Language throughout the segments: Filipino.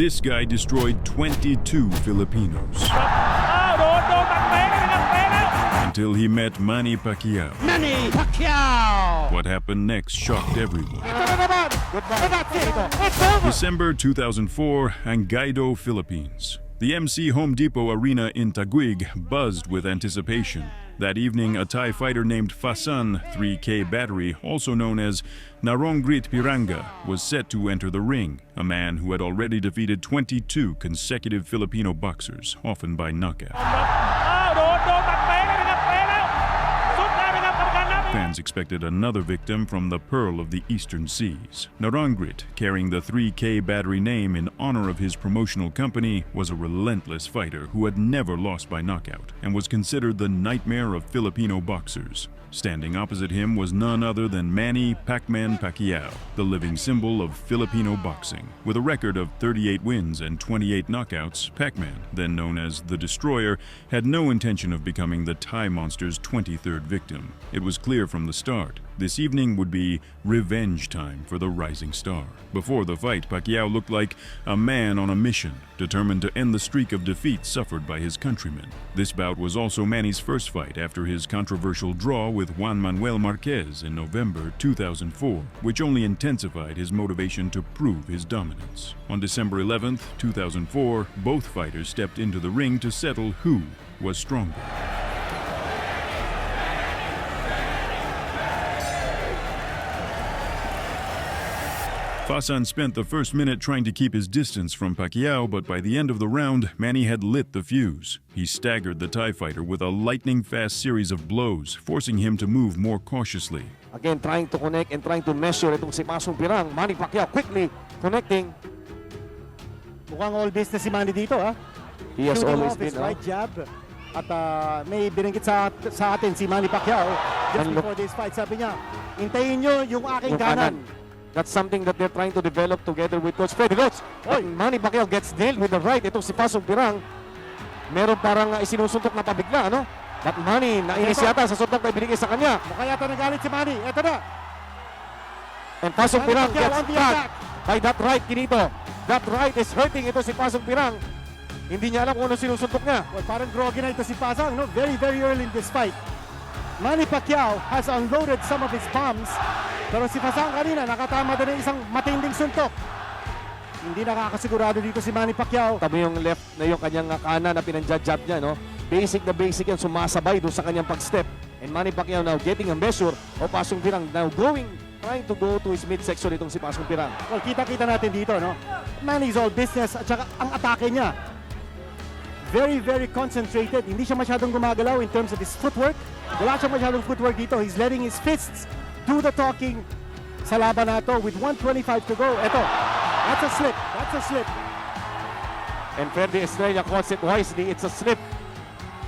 This guy destroyed 22 Filipinos until he met Manny Pacquiao. Manny Pacquiao! What happened next shocked everyone. December 2004, Angaido, Philippines. The MC Home Depot Arena in Taguig buzzed with anticipation. That evening, a Thai fighter named Fasan 3K Battery, also known as Narongrit Piranga, was set to enter the ring, a man who had already defeated 22 consecutive Filipino boxers, often by knockout. Fans expected another victim from the Pearl of the Eastern Seas. Narongrit, carrying the 3K Battery name in honor of his promotional company, was a relentless fighter who had never lost by knockout and was considered the nightmare of Filipino boxers. Standing opposite him was none other than Manny Pacquiao, the living symbol of Filipino boxing. With a record of 38 wins and 28 knockouts, Pac-Man, then known as the Destroyer, had no intention of becoming the Thai Monster's 23rd victim. It was clear from the start, this evening would be revenge time for the rising star. Before the fight, Pacquiao looked like a man on a mission, determined to end the streak of defeats suffered by his countrymen. This bout was also Manny's first fight after his controversial draw with Juan Manuel Marquez in November 2004, which only intensified his motivation to prove his dominance. On December 11th, 2004, both fighters stepped into the ring to settle who was stronger. Fasan spent the first minute trying to keep his distance from Pacquiao, but by the end of the round, Manny had lit the fuse. He staggered the Thai fighter with a lightning-fast series of blows, forcing him to move more cautiously. Again, trying to connect and trying to measure itong si Pasong Pirang. Manny Pacquiao quickly connecting. Mukhang all business si Manny dito, ha? He has always been, right jab. At may binanggit sa atin si Manny Pacquiao just before this fight. Sabi niya, hintayin nyo yung aking kanan. That's something that they're trying to develop together with Coach Freddy Roach. Oh, Manny Pacquiao gets nailed with the right. Itong si Pasong Pirang, meron parang isinusuntok na pabigla, no? But Manny, nainis yata sa suntok na ibinigay sa kanya. Mukha yata nagalit si Manny. Ito na. And Pasong Pirang gets tagged by that right, Kinito. That right is hurting ito si Pasong Pirang. Hindi niya alam kung ano sinusuntok niya. Well, parang groggy na ito si Pasang, no? Very, very early in this fight. Manny Pacquiao has unloaded some of his bombs. Pero si Pasang kanina, nakatama din ng isang matinding suntok. Hindi nakakasigurado dito si Manny Pacquiao. Tabi yung left na yung kanyang kanan na pinanjab niya, no? Basic na basic yan, sumasabay doon sa kanyang pag-step. And Manny Pacquiao now getting a measure of Pasong Pirang now trying to go to his midsection itong si Pasong Pirang. Well, kita-kita natin dito, no? Manny's all business at saka ang atake niya. Very, very concentrated. Hindi siya masyadong gumagalaw in terms of his footwork. Wala siya masyadong footwork dito. He's letting his fists do the talking sa laban na ito with 1:25 to go. Ito, that's a slip. That's a slip. And Freddy Estrella calls it wisely. It's a slip.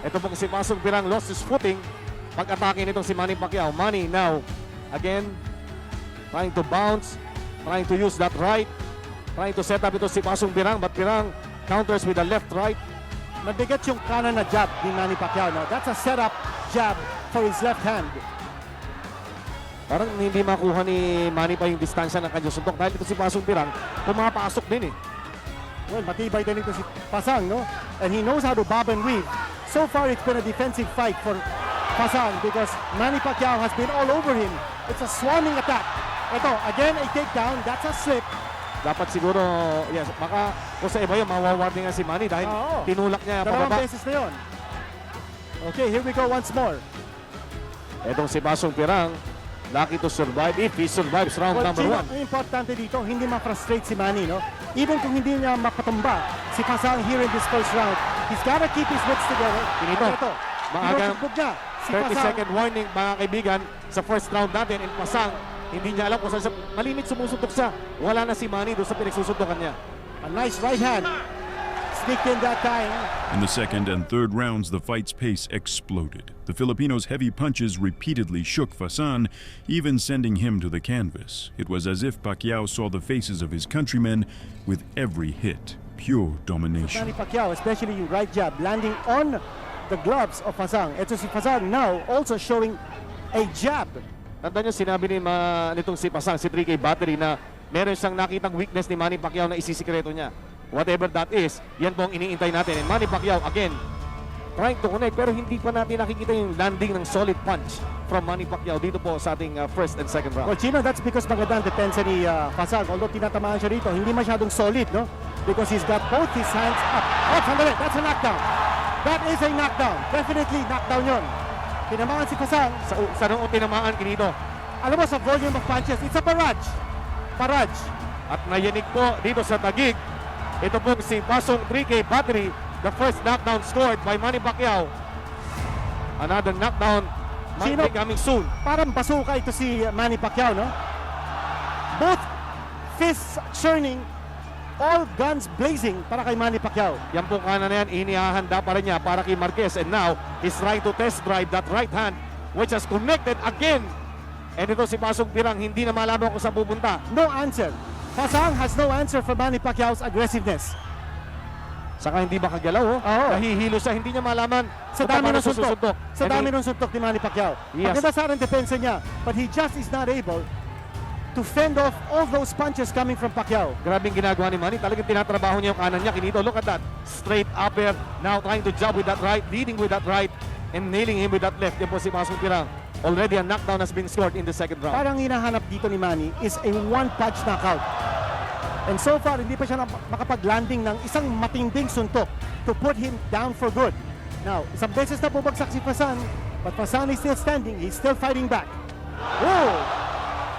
Ito pong si Pasong Pirang lost his footing pag-atake nitong si Manny Pacquiao. Manny now, again, trying to bounce, trying to use that right, trying to set up ito si Pasong Pirang, but Pirang counters with the left-right. Mabigat yung kanan na jab ni Manny Pacquiao. No? That's a setup jab for his left hand. Parang hindi makuha ni Manny pa yung distansya ng kanyang suntok dahil ito si Pasong Pirang pumapasok din eh. Well, matibay din ito si Pasang, no? And he knows how to bob and weave. So far, it's been a defensive fight for Pasang because Manny Pacquiao has been all over him. It's a swarming attack. Ito, again, a takedown. That's a slip. Dapat siguro, yes, baka kung sa iba yun, mawawarning nga si Manny dahil tinulak niya dalawang pababa. beses na yun. Okay, here we go once more. Etong si Pasong Pirang, lucky to survive if he survives round number 1. Ang importante dito, hindi ma-frustrate si Manny, no? Even kung hindi niya mapatumba si Pasang here in this first round, he's gotta keep his wits together. Ito, maagang niya. Si 30-second warning, mga kaibigan, sa first round natin. And Pasang, hindi niya alam kung saan malimit sumusuntok siya. Wala na si Manny doon sa pinagsusuntokan niya. A nice right hand. Sneaked in that time. In the second and third rounds, the fight's pace exploded. The Filipinos' heavy punches repeatedly shook Fasan, even sending him to the canvas. It was as if Pacquiao saw the faces of his countrymen with every hit. Pure domination. Manny Pacquiao, especially yung right jab, landing on the gloves of Fasang. Ito si Fasang now also showing a jab. Tandaan nyo, sinabi nitong si Pasang, si 3K Battery, na meron siyang nakitang weakness ni Manny Pacquiao na isisikreto niya. whatever that is, yan po ang iniintay natin. And Manny Pacquiao, again, trying to connect, pero hindi pa natin nakikita yung landing ng solid punch from Manny Pacquiao dito po sa ating first and second round. Well, Chino, that's because maganda ang depensa ni Fasang. Although tinatamaan siya rito, hindi masyadong solid, no? Because he's got both his hands up. Oh, sandali, that's a knockdown. That is a knockdown. Definitely knockdown yun. Tinamaan si Fasang. Sa noong tinamaan, Kinito. Alam mo, sa volume of punches, it's a barrage. Barrage. At nayanig po dito sa tagig. Ito po si Pasong 3K battery. The first knockdown scored by Manny Pacquiao. Another knockdown might Sino? be coming soon. Parang basuka ito si Manny Pacquiao, no? Both fists churning, all guns blazing para kay Manny Pacquiao. Yan pong kanan na yan, inihahanda pa rin niya para kay Marquez. And now, he's trying to test drive that right hand which has connected again. And ito si Pasong Pirang, hindi na malaman kung saan pupunta. No answer. Fasang has no answer for Manny Pacquiao's aggressiveness. Saka hindi makagalaw, oh. Oo. Nahihilo siya, hindi niya malaman Sa kung dami paano ng suntok. susuntok. Sa And dami he- ng suntok ni Manny Pacquiao. Yes. Maganda sana ang depensa niya, but he just is not able to fend off all those punches coming from Pacquiao. Grabing ginagawa ni Manny. Talagang tinatrabaho niya yung kanan niya. Kinito, look at that. Straight upper. Now trying to jab with that right. Leading with that right. And nailing him with that left. Yan po si Pasong Pirang. Already a knockdown has been scored in the second round. Parang hinahanap dito ni Manny is a one-punch knockout. And so far, hindi pa siya makapag-landing ng isang matinding suntok to put him down for good. Now, isang beses na bumagsak si Fasan, but Fasan is still standing. He's still fighting back. Oh!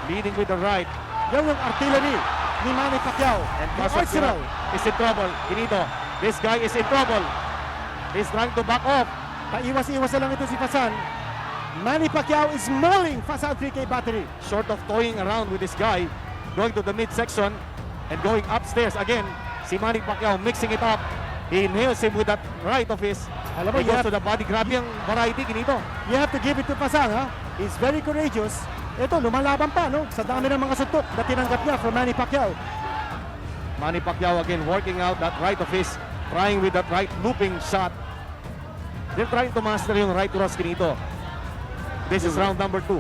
Leading with the right. Yan yung artillery ni Manny Pacquiao. And The Pasong arsenal. Pirang is in trouble. Kinito, this guy is in trouble. He's trying to back off. Paiwas-iwas na lang ito si Fasan. Manny Pacquiao is mauling Fasan 3K battery. Short of toying around with this guy. Going to the midsection and going upstairs again. Si Manny Pacquiao mixing it up. He nails him with that right of his. Alam mo, He goes to the body. Grabe ang variety, Kinito. You have to give it to Fasan, ha? He's very courageous. Ito, lumalaban pa, no? Sa dami ng mga suntok na tinanggap niya from Manny Pacquiao. Manny Pacquiao again working out that right of his. Trying with that right looping shot. They're trying to master yung right cross, Kinito. This is round number 2.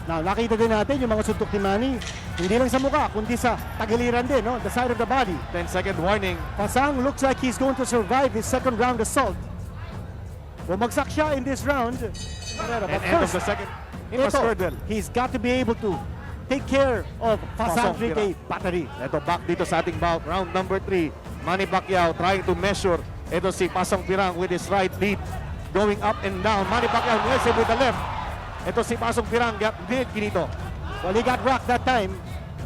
Now, nakita din natin yung mga suntok ni Manny. Hindi lang sa mukha, kundi sa tagiliran din, no? The side of the body. 10-second warning. Fasang looks like he's going to survive his second round assault. Bumagsak siya in this round. But And end of first, the second. It was ito, Cordell. he's got to be able to take care of Fasang Pasong 3K battery. Ito back dito sa ating bout. Round number 3. Manny Pacquiao trying to measure. Ito si Pasong Pirang with his right lead. Going up and down. Manny Pacquiao nails him with the left. Ito si Pasong Pirang. Did Kinito. Well, he got rocked that time.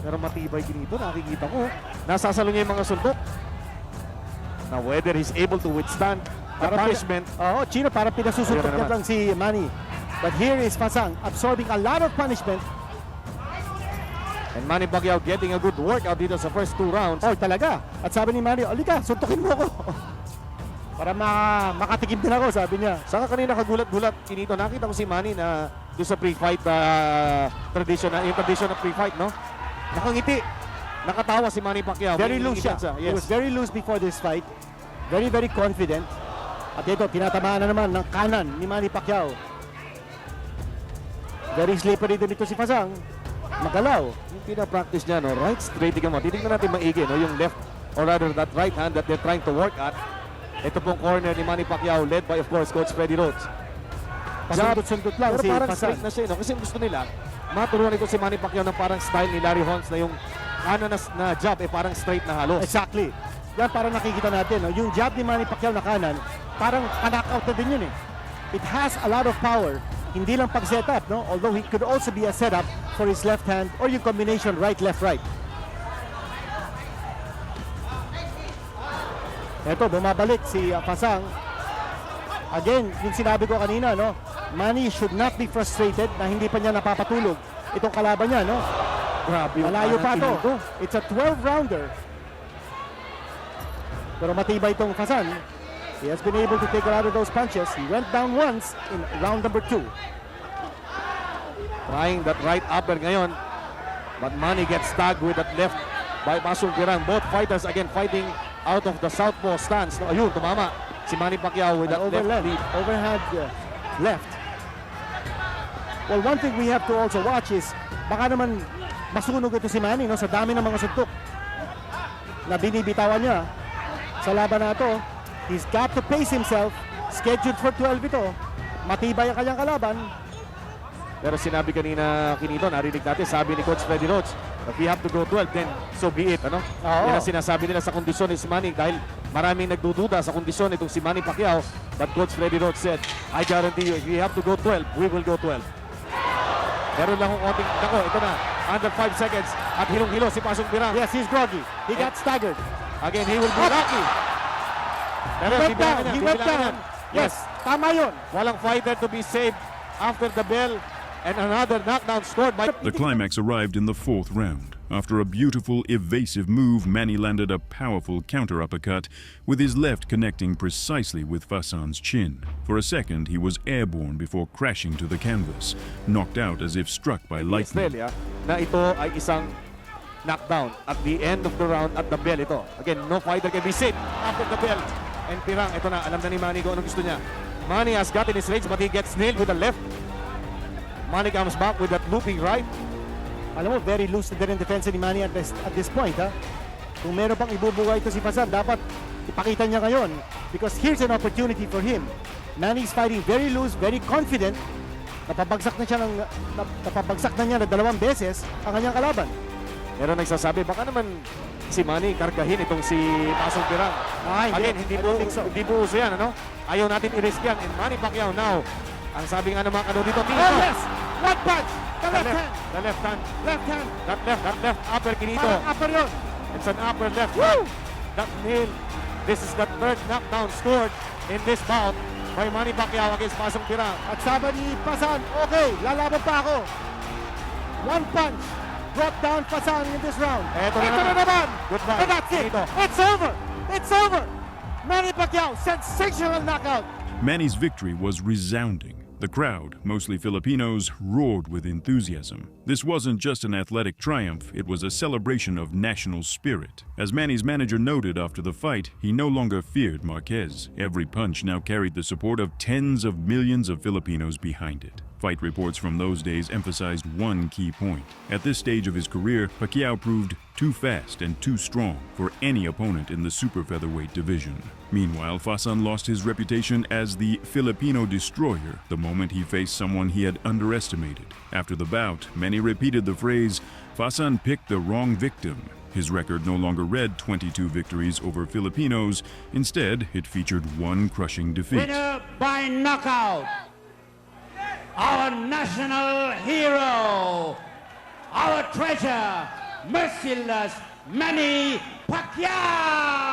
Pero matibay Kinito. Nakikita ko. Nasasalo niya yung mga suntok. Now whether he's able to withstand the punishment. Oo, Chino, parang pinasusuntok Ayun na niya lang si Manny. But here is Fasang absorbing a lot of punishment. And Manny Pacquiao getting a good workout dito sa first 2 rounds. Oh, talaga. At sabi ni Manny, Olika, suntukin mo ako. Para makatikim din ako, sabi niya. Saka kanina kagulat-gulat, Kinito, nakita ko si Manny na doon sa pre-fight tradition, yung tradition na pre-fight, no? Nakangiti. Nakatawa si Manny Pacquiao. Very May loose siya. ingitan He Yes. was very loose before this fight. Very, very confident. At ito, tinatamaan na naman ng kanan ni Manny Pacquiao. Very slippery din ito si Fasang. Magalaw. Yung pina-practice niya, no? Right straight, tingnan mo. Titignan natin maigi, no? Yung left, or rather that right hand that they're trying to work at. Ito pong corner ni Manny Pacquiao, led by, of course, Coach Freddy Rhodes. Pasundot-sundot lang Pero si parang Fasang. straight na siya, no? Kasi gusto nila, maturuan ito si Manny Pacquiao ng parang style ni Larry Holmes na yung kanan na jab, parang straight na halos. Exactly. Yan, parang nakikita natin. No? Yung jab ni Manny Pacquiao na kanan, parang pa-knockout na din yun eh. It has a lot of power. Hindi lang pag-setup, no? Although it could also be a setup for his left hand or yung combination right, left, right. Ito, bumabalik si Fasang. Again, yung sinabi ko kanina, no? Manny should not be frustrated na hindi pa niya napapatulog itong kalaban niya, no? Grabe yung Malayo pa kanan, to. It's a 12-rounder. Pero matibay itong Fasan. He has been able to take a lot of those punches. He went down once in round number 2. Trying that right upper ngayon. But Manny gets tagged with that left by Pasong Pirang. Both fighters again fighting out of the southpaw stance. No, ayun, tumama si Manny Pacquiao with that left lead. Overhand left. Well, one thing we have to also watch is baka naman masunog ito si Manny, no, sa dami ng mga suntok. na binibitawan niya sa laban na ito. He's got to pace himself. Scheduled for 12 ito. Matibay ang kanyang kalaban. Pero sinabi kanina Kinito, narinig natin, sabi ni Coach Freddy Rhodes, if we have to go 12, then so be it. Ano? Yan ang sinasabi nila sa kondisyon ni si Manny dahil maraming nagdududa sa kondisyon itong si Manny Pacquiao. But Coach Freddy Rhodes said, I guarantee you, if we have to go 12, we will go 12. Meron lang kong konting, nako, ito na, under 5 seconds at hilong-hilo si Pasong Birang. Yes, he's groggy. He got staggered. Again, he will be lucky. Pero He went down. Yes, tama yun. Walang fighter to be saved after the bell. And another knockdown scored by... The climax arrived in the fourth round. After a beautiful, evasive move, Manny landed a powerful counter uppercut with his left connecting precisely with Fasan's chin. For a second, he was airborne before crashing to the canvas, knocked out as if struck by lightning. Australia, na ito ay isang knockdown at the end of the round at the bell ito. Again, no fighter can be saved after the bell. And Pirang, ito na, alam na ni Manny kung anong gusto niya. Manny has gotten his range but he gets nailed with the left. Manny comes back with that looping right. Alam mo, very loose na din ang defense ni Manny at this point. Ha? Kung meron pang ibubuhay ito si Fasan, dapat ipakita niya ngayon. Because here's an opportunity for him. Manny's fighting very loose, very confident. Napabagsak na niya na 2 beses ang kanyang kalaban. Pero nagsasabi, baka naman si Manny kargahin itong si Pasong Pirang. Again, hindi po uso yan, ano? Ayaw natin i-risk yan. And Manny Pacquiao now, ang sabi nga naman ano dito, oh yes! One punch! The left hand! The left hand. Left hand! That left upper Kinito. Parang upper yun! It's an upper left Woo! hand. That nail. This is the third knockdown scored in this bout by Manny Pacquiao against Pasong Pirang. At sabi ni Fasan, okay, lalaban pa ako. One punch brought down Fasan in this round. Ito na naman! Goodbye. And that's it! Kinito. It's over! It's over! Manny Pacquiao, sensational knockout! Manny's victory was resounding. The crowd, mostly Filipinos, roared with enthusiasm. This wasn't just an athletic triumph, it was a celebration of national spirit. As Manny's manager noted after the fight, he no longer feared Marquez. Every punch now carried the support of tens of millions of Filipinos behind it. Fight reports from those days emphasized one key point. At this stage of his career, Pacquiao proved too fast and too strong for any opponent in the super featherweight division. Meanwhile, Fasan lost his reputation as the Filipino destroyer the moment he faced someone he had underestimated. After the bout, many repeated the phrase, Fasan picked the wrong victim. His record no longer read 22 victories over Filipinos. Instead, it featured one crushing defeat. Winner by knockout, our national hero, our treasure, merciless Manny Pacquiao!